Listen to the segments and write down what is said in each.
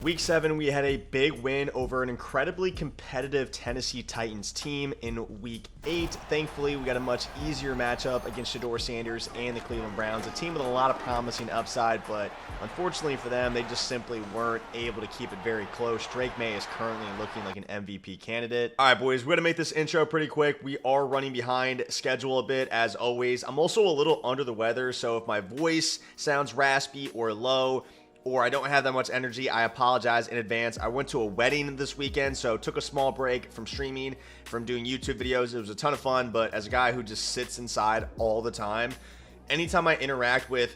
Week 7, we had a big win over an incredibly competitive Tennessee Titans team in Week 8. Thankfully, we got a much easier matchup against Shedeur Sanders and the Cleveland Browns, a team with a lot of promising upside, but unfortunately for them, they just simply weren't able to keep it very close. Drake Maye is currently looking like an MVP candidate. All right, boys, we're going to make this intro pretty quick. We are running behind schedule a bit, as always. I'm also a little under the weather, so if my voice sounds raspy or low, or I don't have that much energy, I apologize in advance. I went to a wedding this weekend, so took a small break from streaming, from doing YouTube videos. It was a ton of fun, but as a guy who just sits inside all the time, anytime I interact with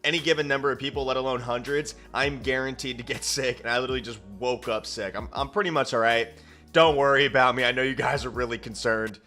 any given number of people, let alone hundreds, I'm guaranteed to get sick, and I literally just woke up sick. I'm pretty much all right. Don't worry about me. I know you guys are really concerned.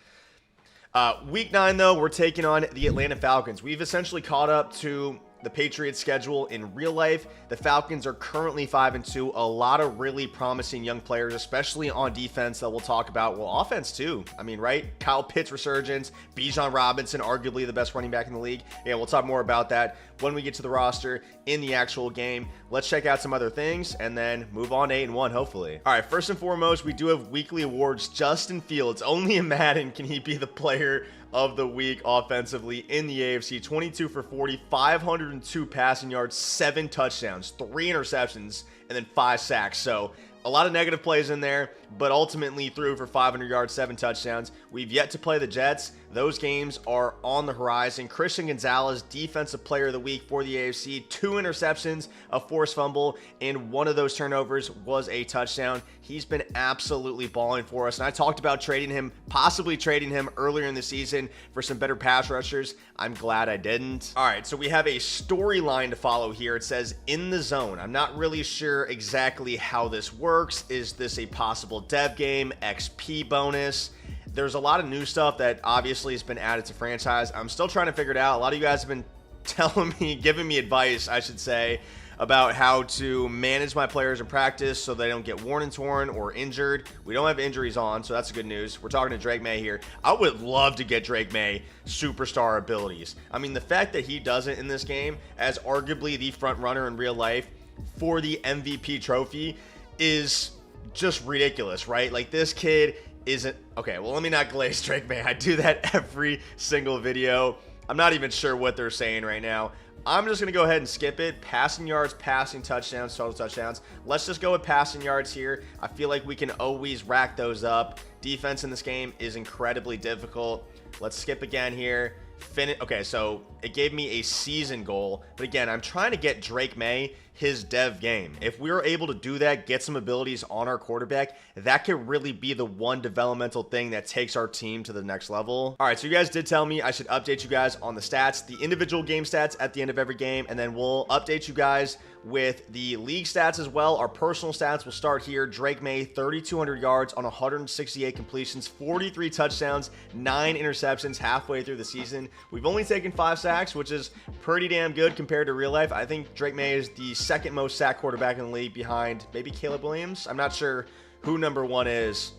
Week 9, though, we're taking on the Atlanta Falcons. We've essentially caught up to the Patriots schedule in real life. The Falcons are currently 5-2. A lot of really promising young players, especially on defense, that we'll talk about. Well, offense too. I mean, right? Kyle Pitts resurgence, Bijan Robinson, arguably the best running back in the league. Yeah, we'll talk more about that when we get to the roster in the actual game. Let's check out some other things and then move on to 8-1, hopefully. All right, first and foremost, we do have weekly awards. Justin Fields, only in Madden can he be the player of the week offensively in the AFC. 22 for 40, 502 passing yards, 7 touchdowns, 3 interceptions, and then 5 sacks. So a lot of negative plays in there, but ultimately threw for 500 yards, 7 touchdowns. We've yet to play the Jets. Those games are on the horizon. Christian Gonzalez, defensive player of the week for the AFC. 2 interceptions, a forced fumble, and one of those turnovers was a touchdown. He's been absolutely balling for us, and I talked about trading him, possibly trading him earlier in the season for some better pass rushers. I'm glad I didn't. All right, so we have a storyline to follow here. It says in the zone. I'm not really sure exactly how this works. Is this a possible dev game, XP bonus? There's a lot of new stuff that obviously has been added to franchise. I'm still trying to figure it out. A lot of you guys have been telling me, giving me advice, I should say, about how to manage my players in practice so they don't get worn and torn or injured. We don't have injuries on, so that's good news. We're talking to Drake Maye here. I would love to get Drake Maye superstar abilities. I mean, the fact that he does it in this game as arguably the front runner in real life for the MVP trophy is just ridiculous, right? Like, this kid isn't okay. Well, let me not glaze Drake Maye. I do that every single video. I'm not even sure what they're saying right now. I'm just going to go ahead and skip it. Passing yards, passing touchdowns, total touchdowns. Let's just go with passing yards here. I feel like we can always rack those up. Defense in this game is incredibly difficult. Let's skip again here. Okay, so it gave me a season goal, but again, I'm trying to get Drake Maye his dev game. If we were able to do that, get some abilities on our quarterback, that could really be the one developmental thing that takes our team to the next level. All right, so you guys did tell me I should update you guys on the stats, the individual game stats at the end of every game, and then we'll update you guys with the league stats as well. Our personal stats will start here. Drake Maye, 3,200 yards on 168 completions, 43 touchdowns, 9 interceptions halfway through the season. We've only taken 5 sacks, which is pretty damn good compared to real life. I think Drake Maye is the second most sacked quarterback in the league behind maybe Caleb Williams. I'm not sure who number 1 is.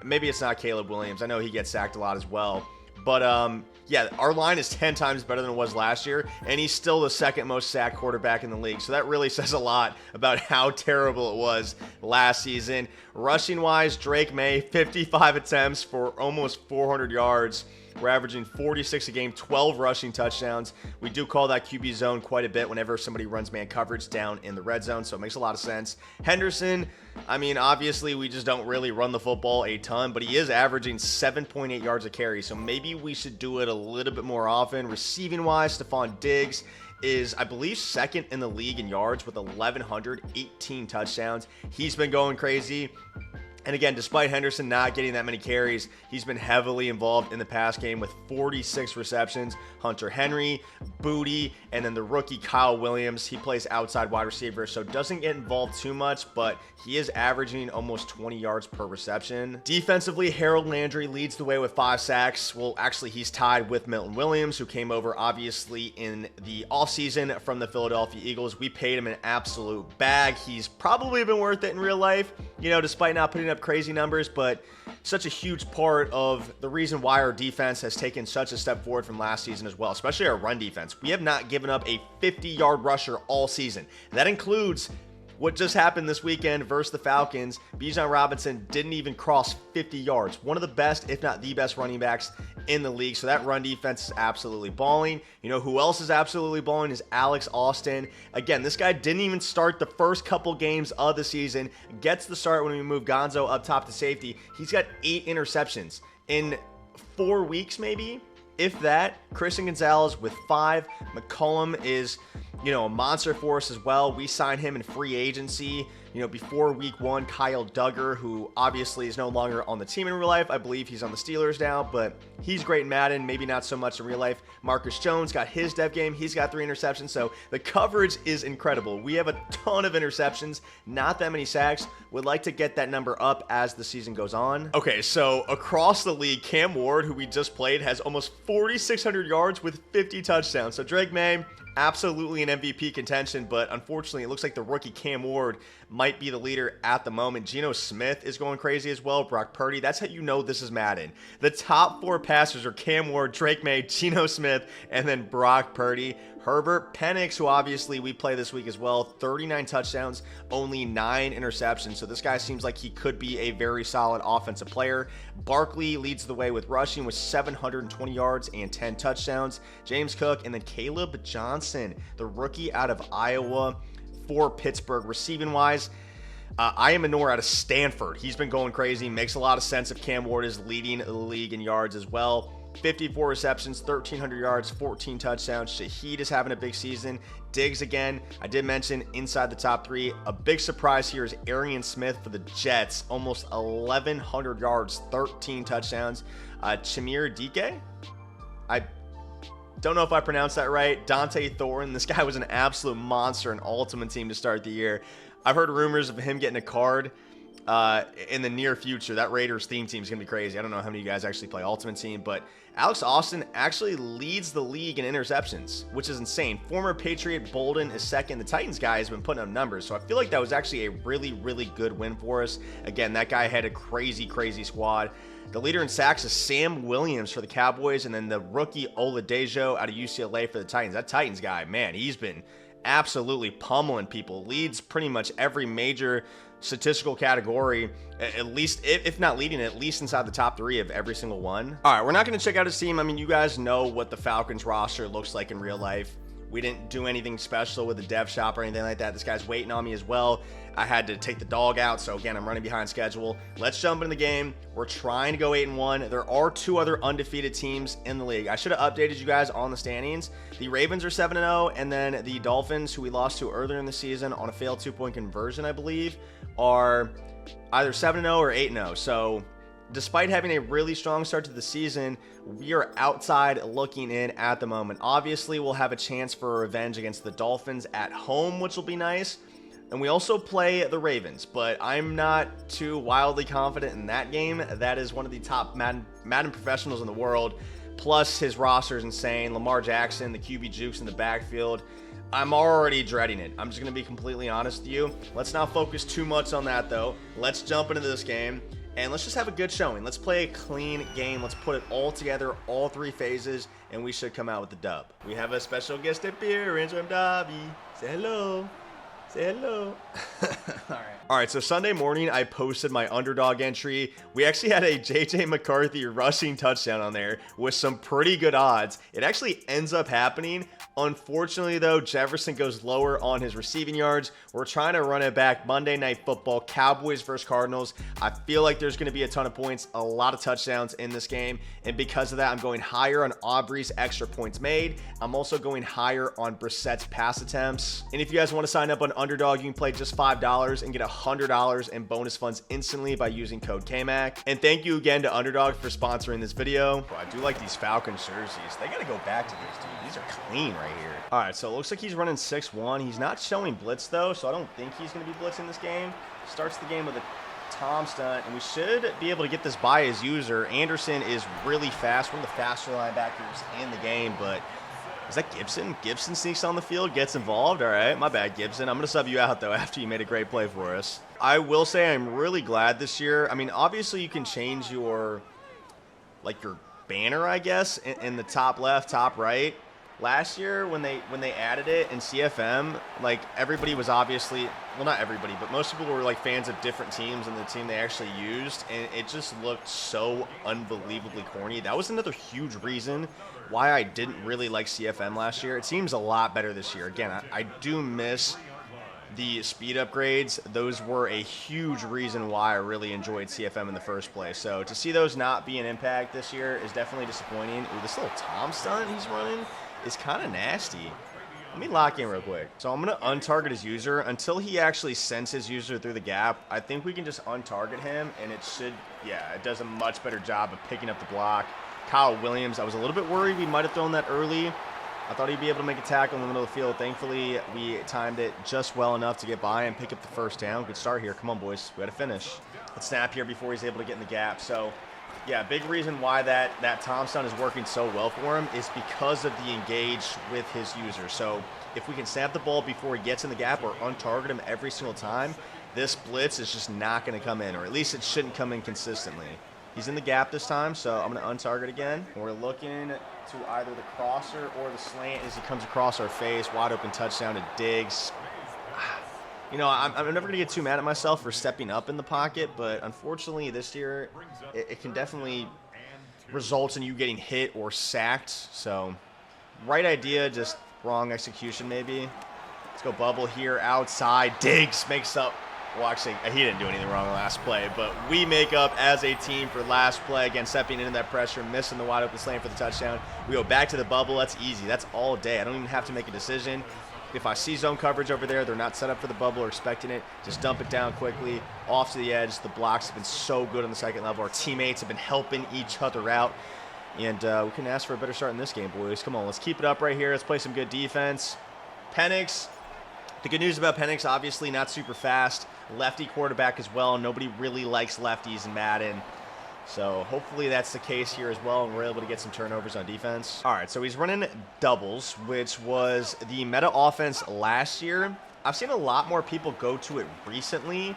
Maybe it's not Caleb Williams. I know he gets sacked a lot as well. But yeah, our line is 10 times better than it was last year, and he's still the second most sacked quarterback in the league. So that really says a lot about how terrible it was last season. Rushing-wise, Drake Maye, 55 attempts for almost 400 yards. We're averaging 46 a game, 12 rushing touchdowns. We do call that QB zone quite a bit whenever somebody runs man coverage down in the red zone, so it makes a lot of sense. Henderson, I mean, obviously we just don't really run the football a ton, but he is averaging 7.8 yards a carry, so maybe we should do it a little bit more often. Receiving-wise, Stephon Diggs is, I believe, second in the league in yards with 1,118 touchdowns. He's been going crazy. And again, despite Henderson not getting that many carries, he's been heavily involved in the pass game with 46 receptions. Hunter Henry, Booty, and then the rookie Kyle Williams. He plays outside wide receiver, so doesn't get involved too much, but he is averaging almost 20 yards per reception. Defensively, Harold Landry leads the way with 5 sacks. Well, actually, he's tied with Milton Williams, who came over, obviously, in the offseason from the Philadelphia Eagles. We paid him an absolute bag. He's probably been worth it in real life, you know, despite not putting up crazy numbers, but such a huge part of the reason why our defense has taken such a step forward from last season as well, especially our run defense. We have not given up a 50-yard rusher all season. That includes what just happened this weekend versus the Falcons, Bijan Robinson didn't even cross 50 yards. One of the best, if not the best running backs in the league. So that run defense is absolutely balling. You know who else is absolutely balling is Alex Austin. Again, this guy didn't even start the first couple games of the season. Gets the start when we move Gonzo up top to safety. He's got 8 interceptions in 4 weeks maybe, if that. Christian Gonzalez with 5. McCollum is, you know, a monster for us as well. We signed him in free agency, you know, before week 1. Kyle Duggar, who obviously is no longer on the team in real life. I believe he's on the Steelers now, but he's great in Madden, maybe not so much in real life. Marcus Jones got his dev game. He's got 3 interceptions, so the coverage is incredible. We have a ton of interceptions, not that many sacks. Would like to get that number up as the season goes on. Okay, so across the league, Cam Ward, who we just played, has almost 4,600 yards with 50 touchdowns. So Drake May, absolutely an MVP contention, but unfortunately it looks like the rookie Cam Ward might be the leader at the moment. Geno Smith is going crazy as well. Brock Purdy. That's how you know this is Madden. The top 4 passers are Cam Ward, Drake May, Geno Smith, and then Brock Purdy. Herbert Penix, who obviously we play this week as well, 39 touchdowns, only 9 interceptions. So this guy seems like he could be a very solid offensive player. Barkley leads the way with rushing with 720 yards and 10 touchdowns. James Cook, and then Caleb Johnson, the rookie out of Iowa for Pittsburgh. Receiving wise, Ian out of Stanford. He's been going crazy. Makes a lot of sense if Cam Ward is leading the league in yards as well. 54 receptions, 1,300 yards, 14 touchdowns. Shaheed is having a big season. Diggs again, I did mention inside the top 3. A big surprise here is Arian Smith for the Jets. Almost 1,100 yards, 13 touchdowns. Chimere Dike, I don't know if I pronounced that right. Dante Thornton, this guy was an absolute monster in Ultimate Team to start the year. I've heard rumors of him getting a card in the near future. That Raiders theme team is going to be crazy. I don't know how many of you guys actually play Ultimate Team, but Alex Austin actually leads the league in interceptions, which is insane. Former Patriot Bolden is second. The Titans guy has been putting up numbers, so I feel like that was actually a really, really good win for us. Again, that guy had a crazy, crazy squad. The leader in sacks is Sam Williams for the Cowboys, and then the rookie Oladejo out of UCLA for the Titans. That Titans guy, man, he's been absolutely pummeling people. Leads pretty much every major statistical category, at least, if not leading, at least inside the top 3 of every single one. All right, we're not going to check out his team. I mean, you guys know what the Falcons roster looks like in real life. We didn't do anything special with the dev shop or anything like that. This guy's waiting on me as well. I had to take the dog out, so again, I'm running behind schedule. Let's jump into the game. We're trying to go 8-1. There are 2 other undefeated teams in the league. I should have updated you guys on the standings. The Ravens are 7-0, and then the Dolphins, who we lost to earlier in the season on a failed 2-point conversion, I believe, are either 7-0 or 8-0. So despite having a really strong start to the season, we are outside looking in at the moment. Obviously, we'll have a chance for revenge against the Dolphins at home, which will be nice. And we also play the Ravens, but I'm not too wildly confident in that game. That is one of the top Madden professionals in the world. Plus, his roster is insane. Lamar Jackson, the QB jukes in the backfield. I'm already dreading it. I'm just going to be completely honest with you. Let's not focus too much on that, though. Let's jump into this game, and let's just have a good showing. Let's play a clean game. Let's put it all together, all 3 phases, and we should come out with the dub. We have a special guest appearance from Dobby. Say hello. Say hello. All right, so Sunday morning, I posted my underdog entry. We actually had a JJ McCarthy rushing touchdown on there with some pretty good odds. It actually ends up happening. Unfortunately, though, Jefferson goes lower on his receiving yards. We're trying to run it back. Monday Night Football, Cowboys versus Cardinals. I feel like there's going to be a ton of points, a lot of touchdowns in this game. And because of that, I'm going higher on Aubrey's extra points made. I'm also going higher on Brissett's pass attempts. And if you guys want to sign up on Underdog, you can play just $5 and get $100 in bonus funds instantly by using code KMAC. And thank you again to Underdog for sponsoring this video. Bro, I do like these Falcons jerseys. They got to go back to these, dude. These are clean right here. All right, so it looks like he's running 6-1. He's not showing blitz, though, so I don't think he's going to be blitzing this game. Starts the game with a Tom stunt, and we should be able to get this by his user. Anderson is really fast. One of the faster linebackers in the game, but is that Gibson? Gibson sneaks on the field, gets involved. All right, my bad, Gibson. I'm going to sub you out, though, after you made a great play for us. I will say I'm really glad this year. I mean, obviously you can change your banner, I guess, in the top left, top right. Last year when they added it in CFM, like everybody was obviously, well, not everybody, but most people were like fans of different teams than the team they actually used, and it just looked so unbelievably corny. That was another huge reason why I didn't really like CFM last year. It seems a lot better this year. Again, I do miss the speed upgrades. Those were a huge reason why I really enjoyed CFM in the first place. So to see those not be an impact this year is definitely disappointing. Ooh, this little Tom stunt he's running is kind of nasty. Let me lock in real quick. So I'm going to untarget his user until he actually sends his user through the gap. I think we can just untarget him, and it should, yeah, it does a much better job of picking up the block. Kyle Williams, I was a little bit worried we might have thrown that early. I thought he'd be able to make a tackle in the middle of the field. Thankfully, we timed it just well enough to get by and pick up the first down. Good start here. Come on, boys. We got to finish. Let's snap here before he's able to get in the gap. So, yeah, big reason why that Tom stun is working so well for him is because of the engage with his user. So if we can snap the ball before he gets in the gap or untarget him every single time, this blitz is just not going to come in, or at least it shouldn't come in consistently. He's in the gap this time, so I'm going to untarget again. We're looking to either the crosser or the slant as he comes across our face. Wide open touchdown to Diggs. You know, I'm never going to get too mad at myself for stepping up in the pocket, but unfortunately this year it can definitely result in you getting hit or sacked. So right idea, just wrong execution maybe. Let's go bubble here outside. Diggs makes up. Well, actually, he didn't do anything wrong last play, but we make up as a team for last play. Again, stepping into that pressure, missing the wide open slant for the touchdown. We go back to the bubble. That's easy. That's all day. I don't even have to make a decision. If I see zone coverage over there, they're not set up for the bubble or expecting it, just dump it down quickly, off to the edge. The blocks have been so good on the second level. Our teammates have been helping each other out, and we can ask for a better start in this game, boys. Come on, let's keep it up right here. Let's play some good defense. Penix. The good news about Penix, obviously not super fast. Lefty quarterback as well. Nobody really likes lefties in Madden. So hopefully that's the case here as well, and we're able to get some turnovers on defense. All right, so he's running doubles, which was the meta offense last year. I've seen a lot more people go to it recently.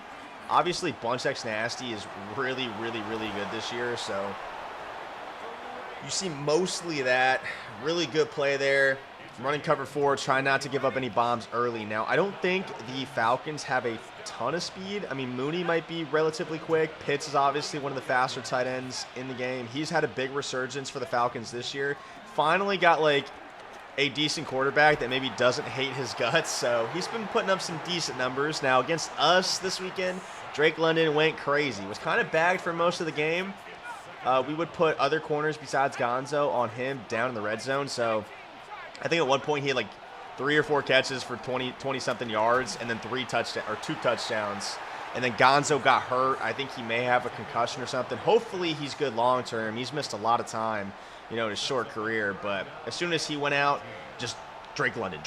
Obviously, Bunch X Nasty is really, really, really good this year, so you see mostly that. Really good play there. Running cover 4, trying not to give up any bombs early. Now, I don't think the Falcons have a ton of speed. I mean, Mooney might be relatively quick. Pitts is obviously one of the faster tight ends in the game. He's had a big resurgence for the Falcons this year. Finally got, like, a decent quarterback that maybe doesn't hate his guts. So he's been putting up some decent numbers. Now, against us this weekend, Drake London went crazy. Was kind of bagged for most of the game. We would put other corners besides Gonzo on him down in the red zone. So I think at one point he had like 3 or 4 catches for 20-something yards and then 2 touchdowns. And then Gonzo got hurt. I think he may have a concussion or something. Hopefully he's good long term. He's missed a lot of time, you know, in his short career. But as soon as he went out, just Drake London.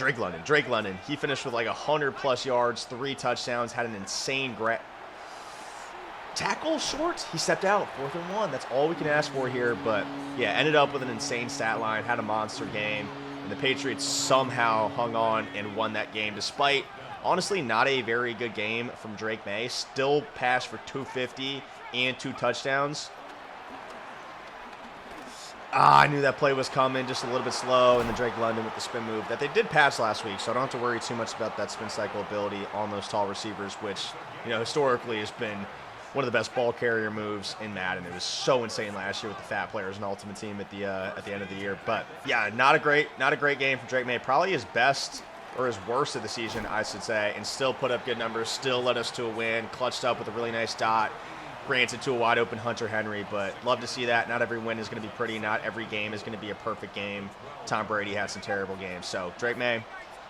He finished with like 100+ yards, 3 touchdowns, had an insane tackle short. He stepped out, 4th and 1. That's all we can ask for here. But yeah, ended up with an insane stat line, had a monster game. And the Patriots somehow hung on and won that game despite, honestly, not a very good game from Drake May. Still passed for 250 and 2 touchdowns. I knew that play was coming, just a little bit slow, and then Drake London with the spin move that they did pass last week, so I don't have to worry too much about that spin cycle ability on those tall receivers, which, you know, historically has been one of the best ball carrier moves in Madden. It was so insane last year with the fat players and Ultimate Team at the end of the year. But yeah, not a great game from Drake May. Probably his best or his worst of the season, I should say, and still put up good numbers. Still led us to a win. Clutched up with a really nice dot. Granted to a wide open Hunter Henry, but love to see that. Not every win is going to be pretty. Not every game is going to be a perfect game. Tom Brady had some terrible games. So Drake May,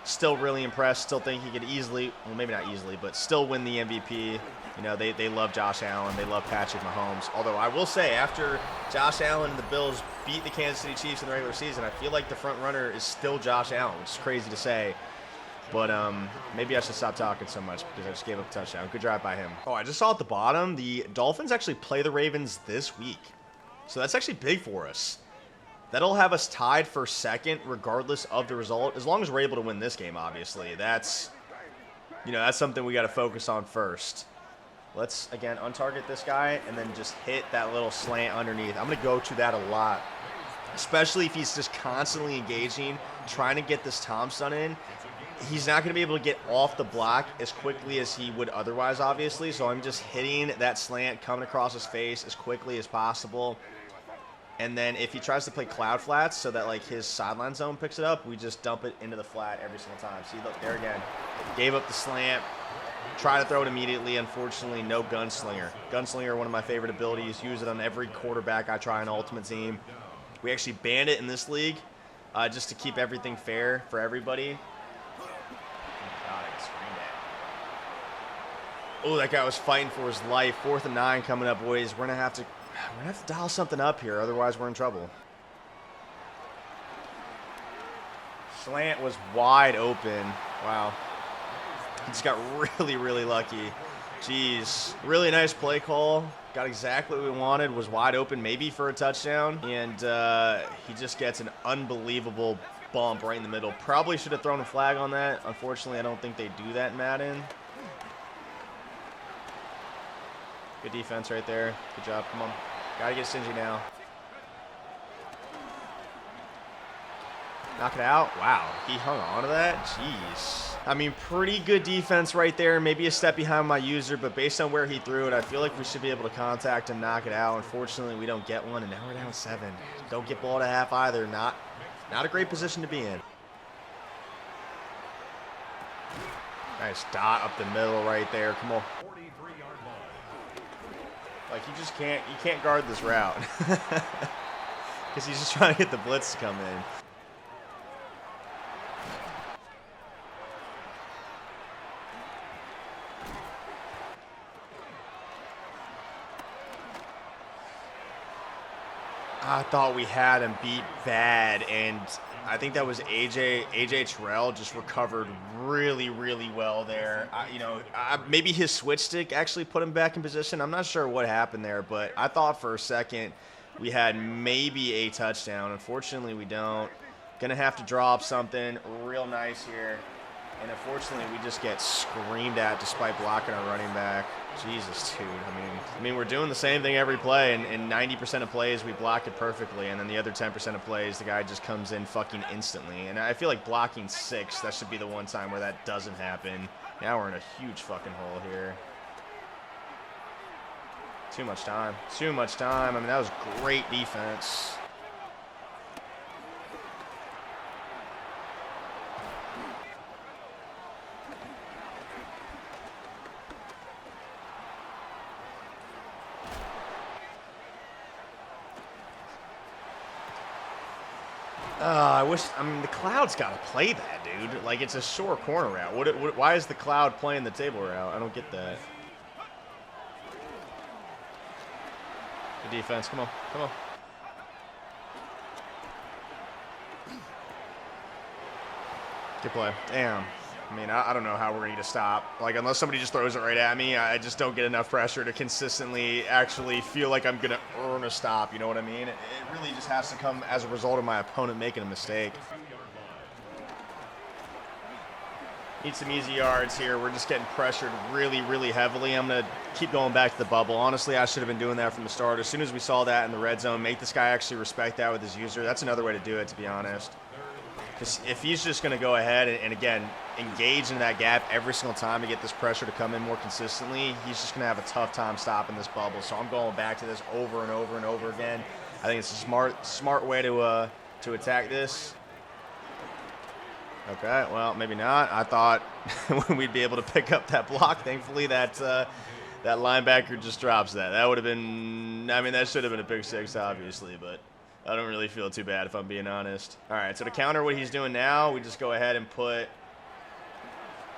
still really impressed. Still think he could easily, well, maybe not easily, but still win the MVP. You know, they love Josh Allen. They love Patrick Mahomes. Although I will say, after Josh Allen and the Bills beat the Kansas City Chiefs in the regular season, I feel like the front runner is still Josh Allen, which is crazy to say. But maybe I should stop talking so much because I just gave up a touchdown. Good drive by him. Oh, I just saw at the bottom, the Dolphins actually play the Ravens this week. So that's actually big for us. That'll have us tied for second regardless of the result, as long as we're able to win this game, obviously. That's, you know, that's something we got to focus on first. Let's, again, untarget this guy and then just hit that little slant underneath. I'm going to go to that a lot. especially if he's just constantly engaging, trying to get this Tom stun in. He's not going to be able to get off the block as quickly as he would otherwise, obviously. So I'm just hitting that slant coming across his face as quickly as possible. And then if he tries to play cloud flats so that like his sideline zone picks it up, we just dump it into the flat every single time. See, look, there again. Gave up the slant. Try to throw it immediately. Unfortunately, no gunslinger. Gunslinger, one of my favorite abilities. Use it on every quarterback I try in Ultimate Team. We actually banned it in this league just to keep everything fair for everybody. Oh, that guy was fighting for his life. 4th and 9 coming up, boys. We're gonna have to dial something up here, otherwise we're in trouble. Slant was wide open. Wow. He just got really, really lucky. Jeez. Really nice play call. Got exactly what we wanted. Was wide open, maybe for a touchdown. And he just gets an unbelievable bump right in the middle. Probably should have thrown a flag on that. Unfortunately, I don't think they do that in Madden. Good defense right there. Good job. Come on. Gotta get Sinji now. Knock it out. Wow. He hung on to that. Jeez. I mean, pretty good defense right there. Maybe a step behind my user, but based on where he threw it, I feel like we should be able to contact and knock it out. Unfortunately, we don't get one, and now we're down 7. Don't get ball at half either. Not a great position to be in. Nice dot up the middle right there. Come on. Like, you can't guard this route. Because he's just trying to get the blitz to come in. I thought we had him beat bad, and I think that was AJ Terrell just recovered really, really well there. Maybe his switch stick actually put him back in position. I'm not sure what happened there, but I thought for a second we had maybe a touchdown. Unfortunately, we don't. Gonna have to draw up something real nice here. And unfortunately, we just get screamed at despite blocking our running back. Jesus, dude. I mean, we're doing the same thing every play, and 90% of plays we block it perfectly, and then the other 10% of plays, the guy just comes in fucking instantly. And I feel like blocking 6, that should be the one time where that doesn't happen. Now we're in a huge fucking hole here. Too much time. Too much time. I mean, that was great defense. I mean, the Cloud's got to play that, dude. Like, it's a short corner route. Why is the Cloud playing the table route? I don't get that. Good defense. Come on. Come on. Good play. Damn. I mean, I don't know how we're going to get a stop. Like, unless somebody just throws it right at me, I just don't get enough pressure to consistently actually feel like I'm going to earn a stop. You know what I mean? It really just has to come as a result of my opponent making a mistake. Need some easy yards here. We're just getting pressured really, really heavily. I'm going to keep going back to the bubble. Honestly, I should have been doing that from the start. As soon as we saw that in the red zone, make this guy actually respect that with his user. That's another way to do it, to be honest. Because if he's just going to go ahead and, again, engage in that gap every single time to get this pressure to come in more consistently, he's just going to have a tough time stopping this bubble. So I'm going back to this over and over and over again. I think it's a smart way to attack this. Okay, well, maybe not. I thought we'd be able to pick up that block. Thankfully, that linebacker just drops that. That would have been, I mean, that should have been a pick 6, obviously, but I don't really feel too bad if I'm being honest. All right, so to counter what he's doing now, we just go ahead and put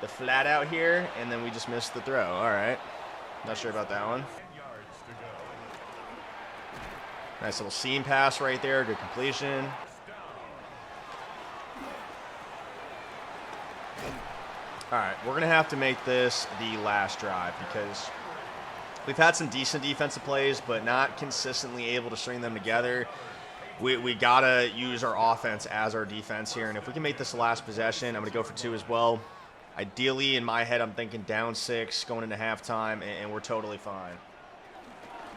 the flat out here, and then we just missed the throw. All right, not sure about that one. Nice little seam pass right there, good completion. All right, we're going to have to make this the last drive because we've had some decent defensive plays, but not consistently able to string them together. We got to use our offense as our defense here, and if we can make this the last possession, I'm going to go for 2 as well. Ideally, in my head, I'm thinking down 6 going into halftime, and we're totally fine.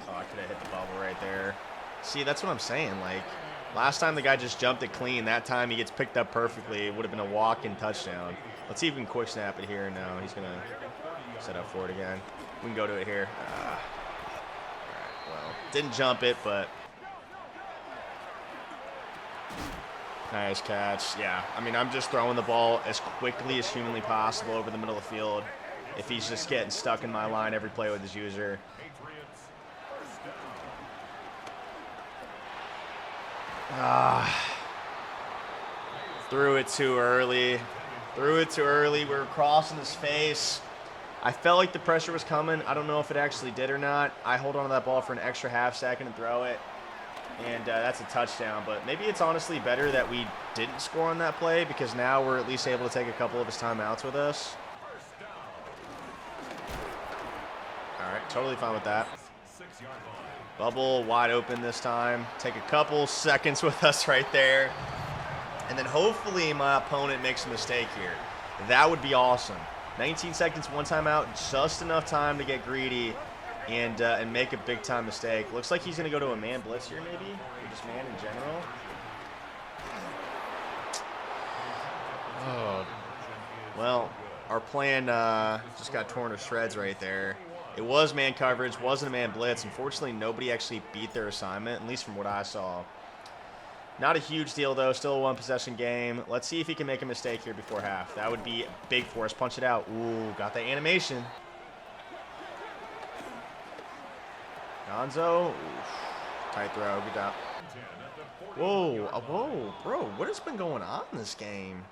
Oh, I could have hit the bubble right there. See, that's what I'm saying. Like, Last time the guy just jumped it clean. That time he gets picked up perfectly. It would have been a walk-in touchdown. Let's see if we can quick snap it here. No, he's going to set up for it again. We can go to it here. All right, well, didn't jump it, but nice catch. Yeah, I mean, I'm just throwing the ball as quickly as humanly possible over the middle of the field. If he's just getting stuck in my line every play with his user. Threw it too early. Threw it too early. We were crossing his face. I felt like the pressure was coming. I don't know if it actually did or not. I hold on to that ball for an extra half second and throw it. And that's a touchdown. But maybe it's honestly better that we didn't score on that play because now we're at least able to take a couple of his timeouts with us. All right, totally fine with that. Bubble wide open this time. Take a couple seconds with us right there. And then hopefully my opponent makes a mistake here. That would be awesome. 19 seconds, one timeout, just enough time to get greedy and make a big-time mistake. Looks like he's going to go to a man blitz here maybe, or just man in general. Oh, well, our plan just got torn to shreds right there. It was man coverage, wasn't a man blitz. Unfortunately, nobody actually beat their assignment, at least from what I saw. Not a huge deal, though. Still a one-possession game. Let's see if he can make a mistake here before half. That would be big for us. Punch it out. Ooh, got the animation. Gonzo. Oof. Tight throw. Good job. Whoa. Whoa, bro. What has been going on in this game?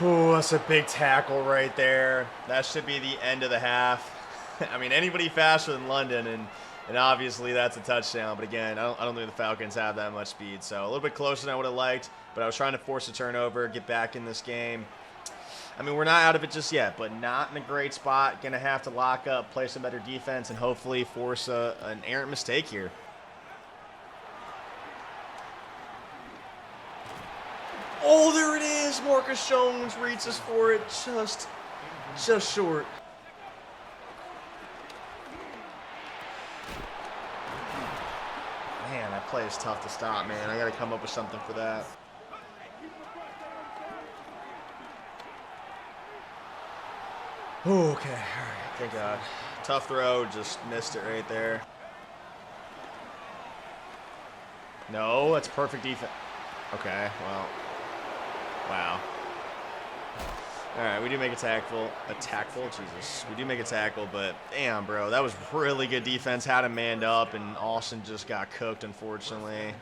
Ooh, that's a big tackle right there. That should be the end of the half. I mean, anybody faster than London, and obviously that's a touchdown. But again, I don't think the Falcons have that much speed. So a little bit closer than I would have liked, but I was trying to force a turnover, get back in this game. I mean, we're not out of it just yet, but not in a great spot. Going to have to lock up, play some better defense, and hopefully force an errant mistake here. Oh, there it is. Marcus Jones reaches for it just short. Man, that play is tough to stop, man. I got to come up with something for that. Oh, okay. All right. Thank God. Tough throw. Just missed it right there. No, that's perfect defense. Okay, well. Wow. All right, we do make a tackle. Jesus. We do make a tackle, but damn, bro. That was really good defense. Had him manned up, and Austin just got cooked, unfortunately.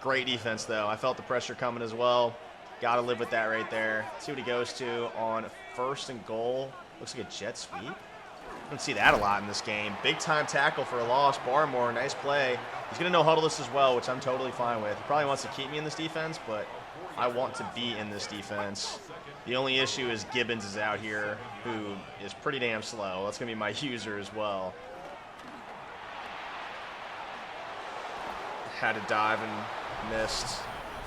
Great defense, though. I felt the pressure coming as well. Got to live with that right there. See what he goes to on 1st and goal. Looks like a jet sweep. I don't see that a lot in this game. Big-time tackle for a loss. Barmore, nice play. He's going to no-huddle this as well, which I'm totally fine with. He probably wants to keep me in this defense, but I want to be in this defense. The only issue is Gibbons is out here, who is pretty damn slow. That's going to be my user as well. Had to dive and missed.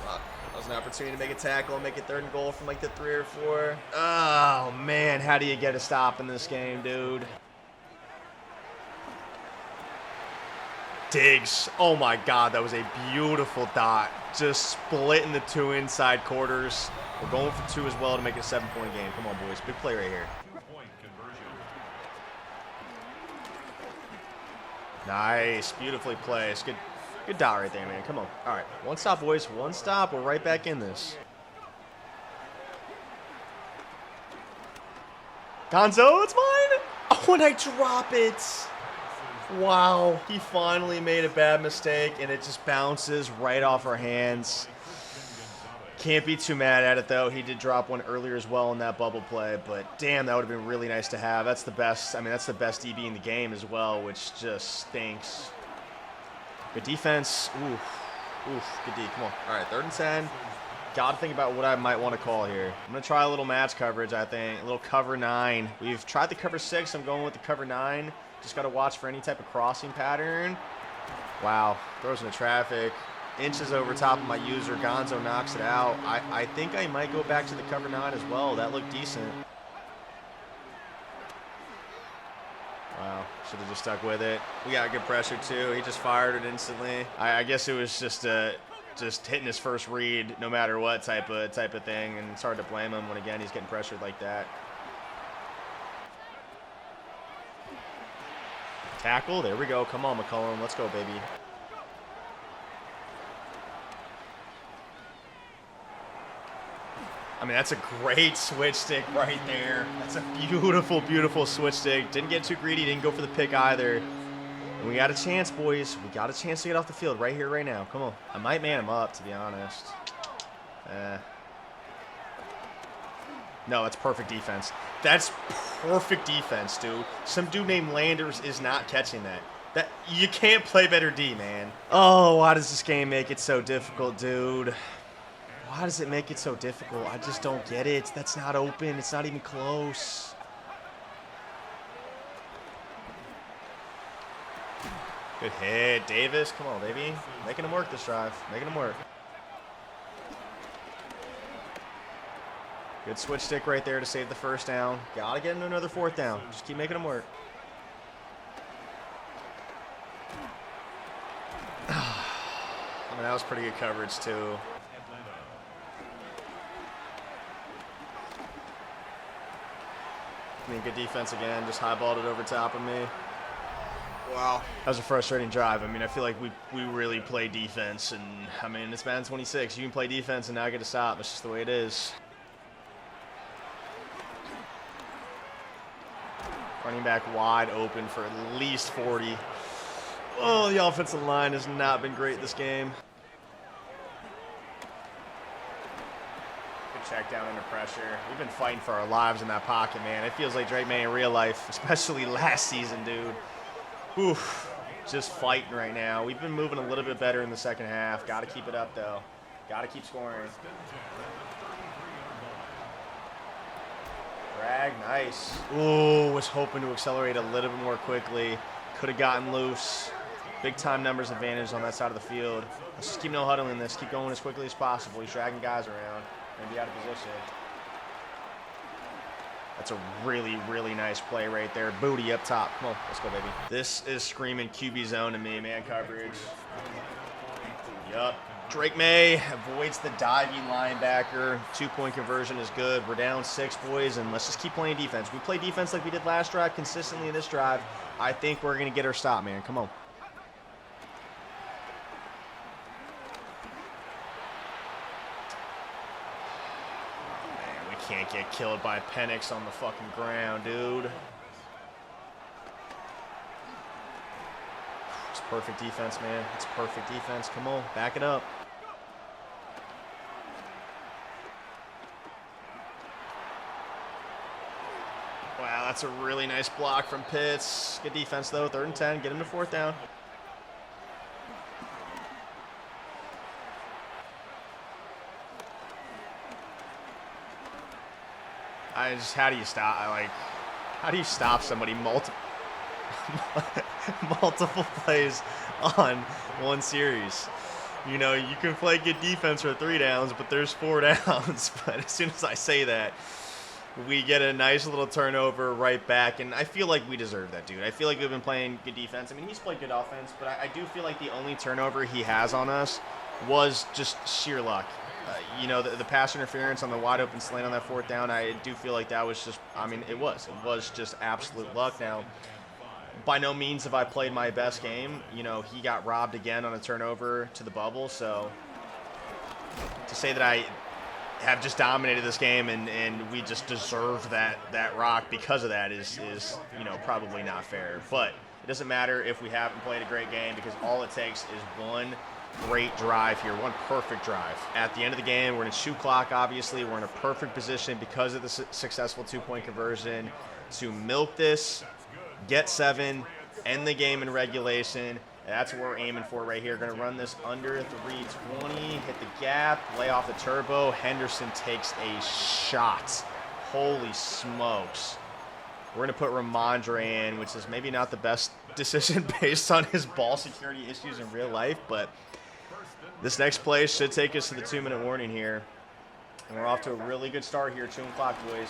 That was an opportunity to make a tackle and make it 3rd and goal from like the 3 or 4. Oh, man. How do you get a stop in this game, dude? Diggs. Oh, my God. That was a beautiful dot. Just splitting the 2 inside quarters. We're going for 2 as well to make it a 7-point game. Come on, boys. Big play right here. Nice. Beautifully placed. Good dot right there, man. Come on. All right. One stop, boys. One stop. We're right back in this. Gonzo, it's mine. Oh, and I drop it. Wow. He finally made a bad mistake, and it just bounces right off our hands. Can't be too mad at it, though. He did drop one earlier as well in that bubble play, but damn, that would have been really nice to have. That's the best. I mean, that's the best DB in the game as well, which just stinks. Good defense. Oof. Good D. Come on. All right, 3rd and 10. Got to think about what I might want to call here. I'm going to try a little match coverage, I think. A little cover 9. We've tried the cover 6. I'm going with the cover 9. Just got to watch for any type of crossing pattern. Wow. Throws into traffic. Inches over top of my user. Gonzo knocks it out. I think I might go back to the cover 9 as well. That looked decent. Wow, should have just stuck with it. We got good pressure too. He just fired it instantly. I guess it was just hitting his first read, no matter what type of thing, and it's hard to blame him when again he's getting pressured like that. Tackle, there we go. Come on, McCollum, let's go, baby. I mean, that's a great switch stick right there. That's a beautiful, beautiful switch stick. Didn't get too greedy, didn't go for the pick either. And we got a chance, boys. We got a chance to get off the field right here, right now. Come on. I might man him up, to be honest. No, that's perfect defense. That's perfect defense, dude. Some dude named Landers is not catching that. You can't play better D, man. Oh, why does this game make it so difficult, dude? Why does it make it so difficult? I just don't get it. That's not open. It's not even close. Good hit. Davis, come on, baby. Making him work this drive. Making him work. Good switch stick right there to save the first down. Gotta get into another fourth down. Just keep making him work. I mean, that was pretty good coverage, too. I mean, good defense again. Just highballed it over top of me. Wow. That was a frustrating drive. I mean, I feel like we really play defense. And, I mean, it's Madden 26. You can play defense and now get a stop. It's just the way it is. Running back wide open for at least 40. Oh, the offensive line has not been great this game. Good check down under pressure. We've been fighting for our lives in that pocket, man. It feels like Drake May in real life, especially last season, dude. Oof, just fighting right now. We've been moving a little bit better in the second half. Got to keep it up, though. Got to keep scoring. Drag, nice. Ooh, was hoping to accelerate a little bit more quickly. Could have gotten loose. Big time numbers advantage on that side of the field. Let's just keep no huddling this. Keep going as quickly as possible. He's dragging guys around. Gonna be out of position. That's a really, really nice play right there. Booty up top. Come on, let's go, baby. This is screaming QB zone to me, man coverage. Yup. Drake May avoids the diving linebacker. 2-point conversion is good. We're down 6, boys, and let's just keep playing defense. We play defense like we did last drive consistently in this drive. I think we're going to get our stop, man. Come on. Man, we can't get killed by Penix on the fucking ground, dude. It's perfect defense, man. It's perfect defense. Come on, back it up. Wow, that's a really nice block from Pitts. Good defense, though. 3rd and 10. Get him to 4th down. How do you stop? How do you stop somebody multiple plays on one series? You know, you can play good defense for 3 downs, but there's 4 downs. But as soon as I say that, we get a nice little turnover right back, and I feel like we deserve that, dude. I feel like we've been playing good defense. I mean, he's played good offense, but I do feel like the only turnover he has on us was just sheer luck. You know, the pass interference on the wide open slant on that 4th down, I do feel like that was just, I mean, it was just absolute luck. Now, by no means have I played my best game. You know, he got robbed again on a turnover to the bubble, so to say that I have just dominated this game and we just deserve that rock because of that is you know, probably not fair. But it doesn't matter if we haven't played a great game, because all it takes is one great drive here, one perfect drive. At the end of the game, we're in a shoot clock, obviously. We're in a perfect position because of the successful 2-point conversion to milk this, get 7, end the game in regulation. That's what we're aiming for right here. Going to run this under 320, hit the gap, lay off the turbo. Henderson takes a shot. Holy smokes. We're going to put Ramondre in, which is maybe not the best decision based on his ball security issues in real life, but this next play should take us to the 2-minute warning here. And we're off to a really good start here, 2 o'clock, boys.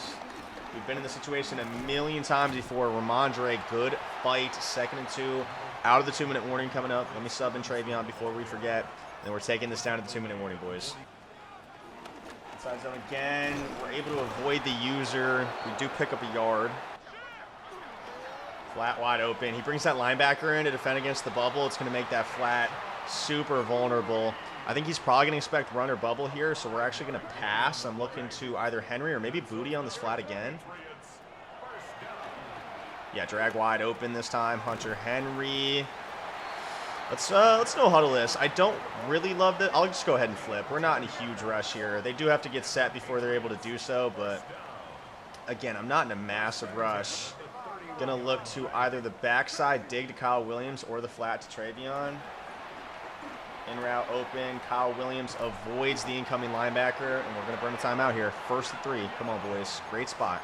We've been in this situation a million times before. Ramondre, good fight. 2nd and 2. Out of the 2-minute warning coming up. Let me sub in Travion before we forget. And we're taking this down to the 2-minute warning, boys. Inside zone again. We're able to avoid the user. We do pick up a yard. Flat wide open. He brings that linebacker in to defend against the bubble. It's going to make that flat super vulnerable. I think he's probably going to expect run or bubble here, so we're actually going to pass. I'm looking to either Henry or maybe Booty on this flat again. Yeah, drag wide open this time. Hunter Henry. Let's no huddle this. I don't really love this. I'll just go ahead and flip. We're not in a huge rush here. They do have to get set before they're able to do so, but again, I'm not in a massive rush. Gonna look to either the backside dig to Kyle Williams or the flat to Travion. In route open. Kyle Williams avoids the incoming linebacker, and we're gonna burn a timeout here. 1st and 3. Come on, boys. Great spot.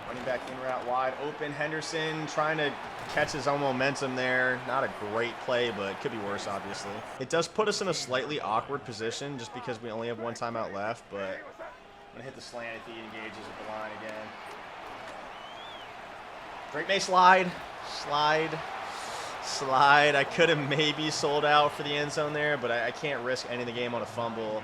Running back in route wide open. Henderson trying to catch his own momentum there. Not a great play, but it could be worse, obviously. It does put us in a slightly awkward position just because we only have 1 timeout left, but I'm gonna hit the slant if he engages with the line again. Drake may slide. Slide. I could have maybe sold out for the end zone there, but I can't risk ending the game on a fumble.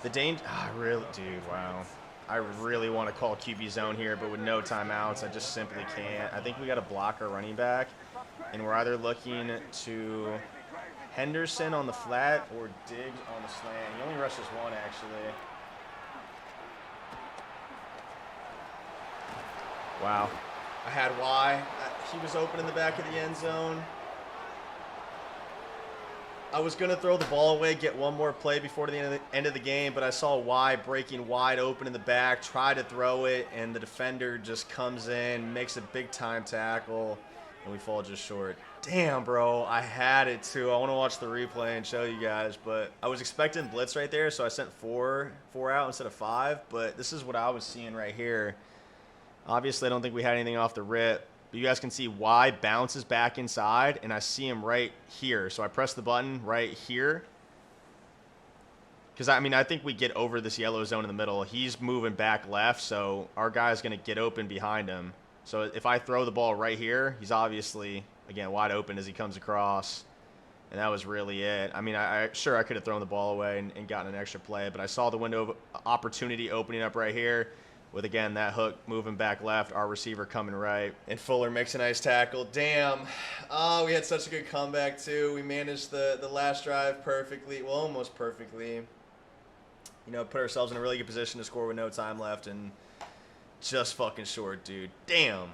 The danger, really, dude, wow. I really want to call QB zone here, but with no timeouts, I just simply can't. I think we got to block our running back, and we're either looking to Henderson on the flat or Diggs on the slant. He only rushes 1, actually. Wow. I had Y. He was open in the back of the end zone. I was going to throw the ball away, get one more play before the end of the game, but I saw Y breaking wide open in the back, try to throw it, and the defender just comes in, makes a big-time tackle, and we fall just short. Damn, bro, I had it too. I want to watch the replay and show you guys, but I was expecting blitz right there, so I sent four out instead of 5, but this is what I was seeing right here. Obviously, I don't think we had anything off the rip. But you guys can see Y bounces back inside, and I see him right here. So I press the button right here. Because, I mean, I think we get over this yellow zone in the middle. He's moving back left, so our guy's going to get open behind him. So if I throw the ball right here, he's obviously, again, wide open as he comes across. And that was really it. I mean, sure, I could have thrown the ball away and gotten an extra play, but I saw the window of opportunity opening up right here. With, again, that hook moving back left, our receiver coming right. And Fuller makes a nice tackle. Damn. Oh, we had such a good comeback, too. We managed the last drive perfectly. Well, almost perfectly. You know, put ourselves in a really good position to score with no time left. And just fucking short, dude. Damn.